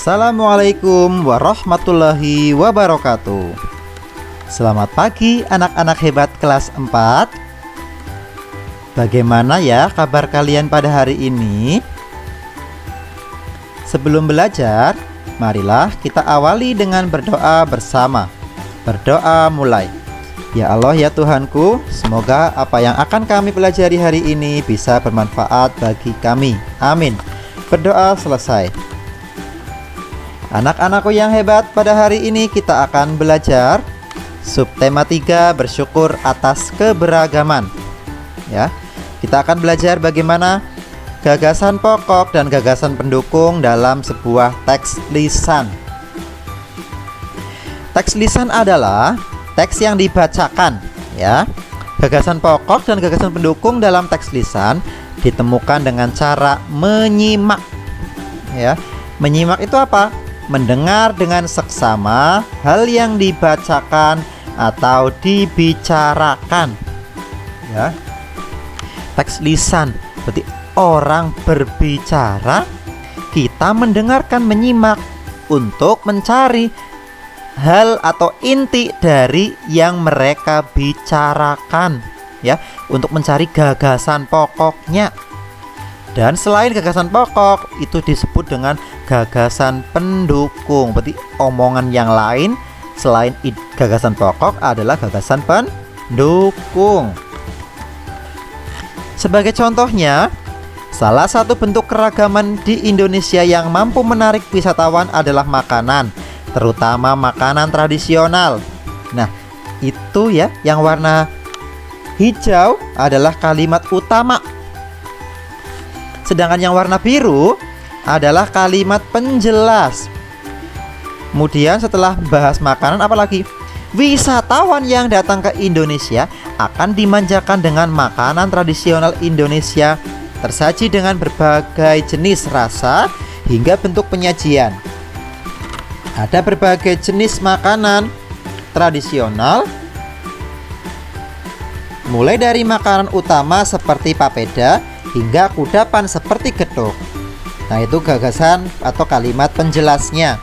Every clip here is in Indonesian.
Assalamualaikum warahmatullahi wabarakatuh. Selamat pagi anak-anak hebat kelas 4. Bagaimana ya kabar kalian pada hari ini? Sebelum belajar, marilah kita awali dengan berdoa bersama. Berdoa mulai. Ya Allah ya Tuhanku, semoga apa yang akan kami pelajari hari ini bisa bermanfaat bagi kami. Amin. Berdoa selesai. Anak-anakku yang hebat, pada hari ini kita akan belajar subtema 3, bersyukur atas keberagaman. Ya, kita akan belajar bagaimana gagasan pokok dan gagasan pendukung dalam sebuah teks lisan. Teks lisan adalah teks yang dibacakan, ya. Gagasan pokok dan gagasan pendukung dalam teks lisan ditemukan dengan cara menyimak. Ya, menyimak itu apa? Mendengar dengan seksama hal yang dibacakan atau dibicarakan. Ya. Teks lisan berarti orang berbicara, kita mendengarkan, menyimak untuk mencari hal atau inti dari yang mereka bicarakan, ya, untuk mencari gagasan pokoknya. Dan selain gagasan pokok, itu disebut dengan gagasan pendukung. Berarti omongan yang lain selain gagasan pokok adalah gagasan pendukung. Sebagai contohnya, salah satu bentuk keragaman di Indonesia yang mampu menarik wisatawan adalah makanan, terutama makanan tradisional. Nah, itu ya, yang warna hijau adalah kalimat utama. Sedangkan yang warna biru adalah kalimat penjelas. Kemudian setelah bahas makanan, apalagi wisatawan yang datang ke Indonesia akan dimanjakan dengan makanan tradisional Indonesia, tersaji dengan berbagai jenis rasa hingga bentuk penyajian. Ada berbagai jenis makanan tradisional, mulai dari makanan utama seperti papeda hingga kudapan seperti getuk. Nah, itu gagasan atau kalimat penjelasnya.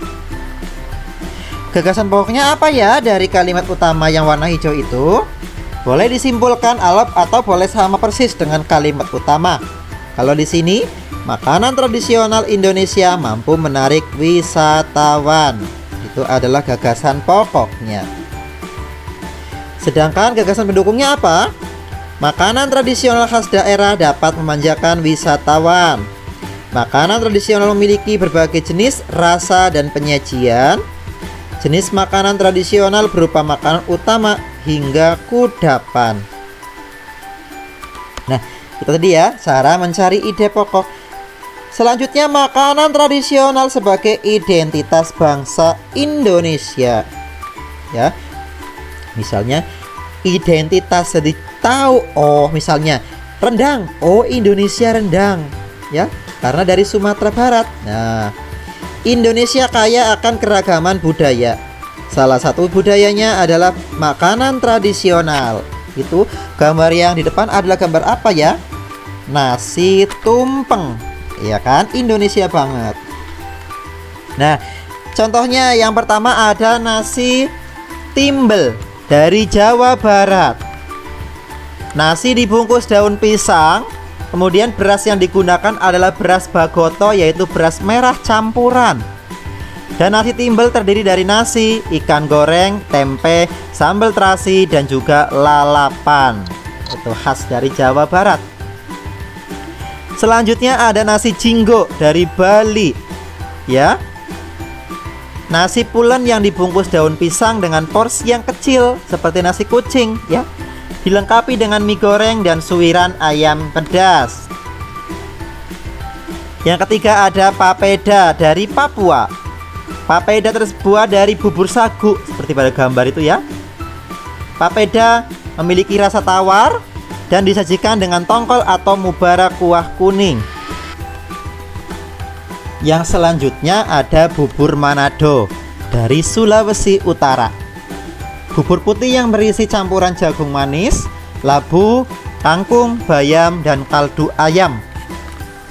Gagasan pokoknya apa ya dari kalimat utama yang warna hijau itu? Boleh disimpulkan alap atau boleh sama persis dengan kalimat utama. Kalau di sini, makanan tradisional Indonesia mampu menarik wisatawan. Itu adalah gagasan pokoknya. Sedangkan gagasan pendukungnya apa? Makanan tradisional khas daerah dapat memanjakan wisatawan. Makanan tradisional memiliki berbagai jenis, rasa, dan penyajian. Jenis makanan tradisional berupa makanan utama hingga kudapan. Nah, itu tadi ya cara mencari ide pokok. Selanjutnya, makanan tradisional sebagai identitas bangsa Indonesia. Ya, misalnya identitas, jadi tahu, oh misalnya rendang, oh Indonesia rendang, ya, karena dari Sumatera Barat. Nah, Indonesia kaya akan keragaman budaya. Salah satu budayanya adalah makanan tradisional. Itu gambar yang di depan adalah gambar apa ya? Nasi tumpeng, ya kan? Indonesia banget. Nah, contohnya yang pertama ada nasi timbel dari Jawa Barat. Nasi dibungkus daun pisang, kemudian beras yang digunakan adalah beras bagoto, yaitu beras merah campuran. Dan nasi timbel terdiri dari nasi, ikan goreng, tempe, sambal terasi, dan juga lalapan. Itu khas dari Jawa Barat. Selanjutnya ada nasi jinggo dari Bali, ya. Nasi pulen yang dibungkus daun pisang dengan porsi yang kecil seperti nasi kucing, ya. Dilengkapi dengan mie goreng dan suiran ayam pedas. Yang ketiga ada papeda dari Papua. Papeda terbuat dari bubur sagu seperti pada gambar itu ya. Papeda memiliki rasa tawar dan disajikan dengan tongkol atau mubara kuah kuning. Yang selanjutnya ada bubur Manado dari Sulawesi Utara. Bubur putih yang berisi campuran jagung manis, labu, kangkung, bayam, dan kaldu ayam.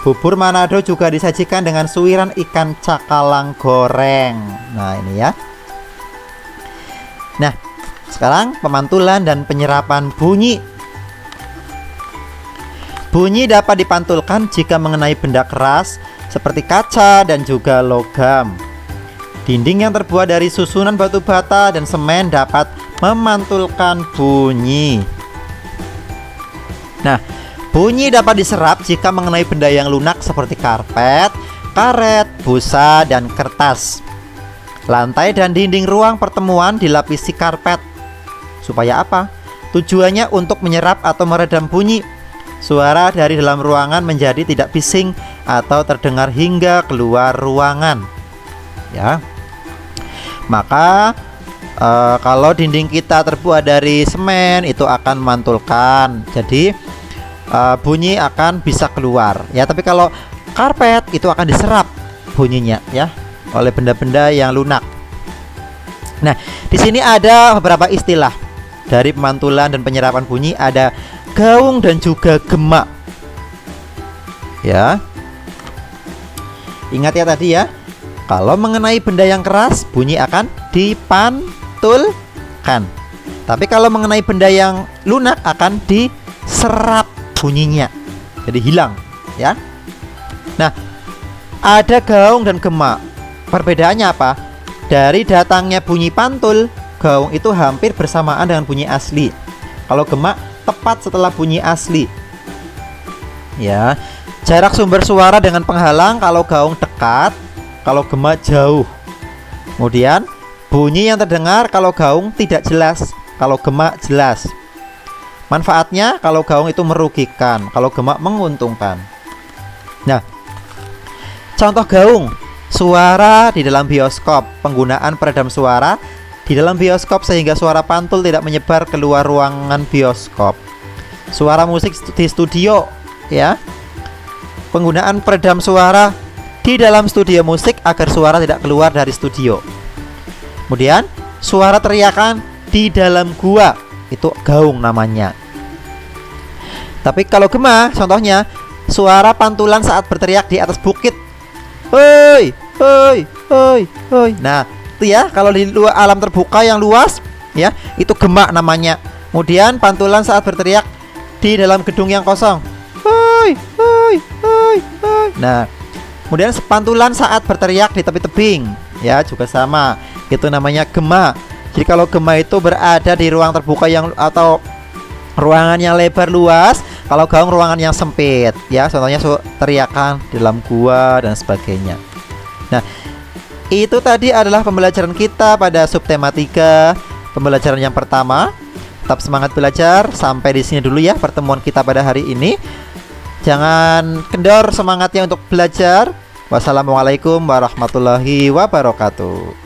Bubur Manado juga disajikan dengan suiran ikan cakalang goreng. Nah, ini ya. Nah, sekarang pemantulan dan penyerapan bunyi. Bunyi dapat dipantulkan jika mengenai benda keras seperti kaca dan juga logam. Dinding yang terbuat dari susunan batu bata dan semen dapat memantulkan bunyi. Nah, bunyi dapat diserap jika mengenai benda yang lunak seperti karpet, karet, busa, dan kertas. Lantai dan dinding ruang pertemuan dilapisi karpet. Supaya apa? Tujuannya untuk menyerap atau meredam bunyi. Suara dari dalam ruangan menjadi tidak bising atau terdengar hingga keluar ruangan. Ya. Maka kalau dinding kita terbuat dari semen, itu akan memantulkan. Jadi bunyi akan bisa keluar ya. Tapi kalau karpet itu akan diserap bunyinya ya oleh benda-benda yang lunak. Nah, di sini ada beberapa istilah dari pemantulan dan penyerapan bunyi. Ada gaung dan juga gema. Ya. Ingat ya tadi ya. Kalau mengenai benda yang keras, bunyi akan dipantulkan. Tapi kalau mengenai benda yang lunak akan diserap bunyinya. Jadi hilang, ya. Nah, ada gaung dan gema. Perbedaannya apa? Dari datangnya bunyi pantul, gaung itu hampir bersamaan dengan bunyi asli. Kalau gema tepat setelah bunyi asli. Ya. Jarak sumber suara dengan penghalang, kalau gaung dekat, kalau gema jauh. Kemudian bunyi yang terdengar kalau gaung tidak jelas, kalau gema jelas. Manfaatnya kalau gaung itu merugikan, kalau gema menguntungkan. Nah, contoh gaung, suara di dalam bioskop, penggunaan peredam suara di dalam bioskop sehingga suara pantul tidak menyebar keluar ruangan bioskop. Suara musik di studio, ya. Penggunaan peredam suara di dalam studio musik agar suara tidak keluar dari studio. Kemudian suara teriakan di dalam gua, itu gaung namanya. Tapi kalau gema, contohnya suara pantulan saat berteriak di atas bukit. Hoi, hoi, hoi, hoi. Nah, itu ya, kalau di luar alam terbuka yang luas, ya, itu gema namanya. Kemudian pantulan saat berteriak di dalam gedung yang kosong. Hoi, hoi, hoi, hoi. Nah, kemudian pantulan saat berteriak di tepi tebing, ya, juga sama. Itu namanya gema. Jadi kalau gema itu berada di ruang terbuka yang atau ruangan yang lebar luas, kalau gaung ruangan yang sempit, ya. Contohnya teriakan di dalam gua dan sebagainya. Nah, itu tadi adalah pembelajaran kita pada subtema 3, pembelajaran yang pertama. Tetap semangat belajar. Sampai di sini dulu ya pertemuan kita pada hari ini. Jangan kendor semangatnya untuk belajar. Wassalamualaikum warahmatullahi wabarakatuh.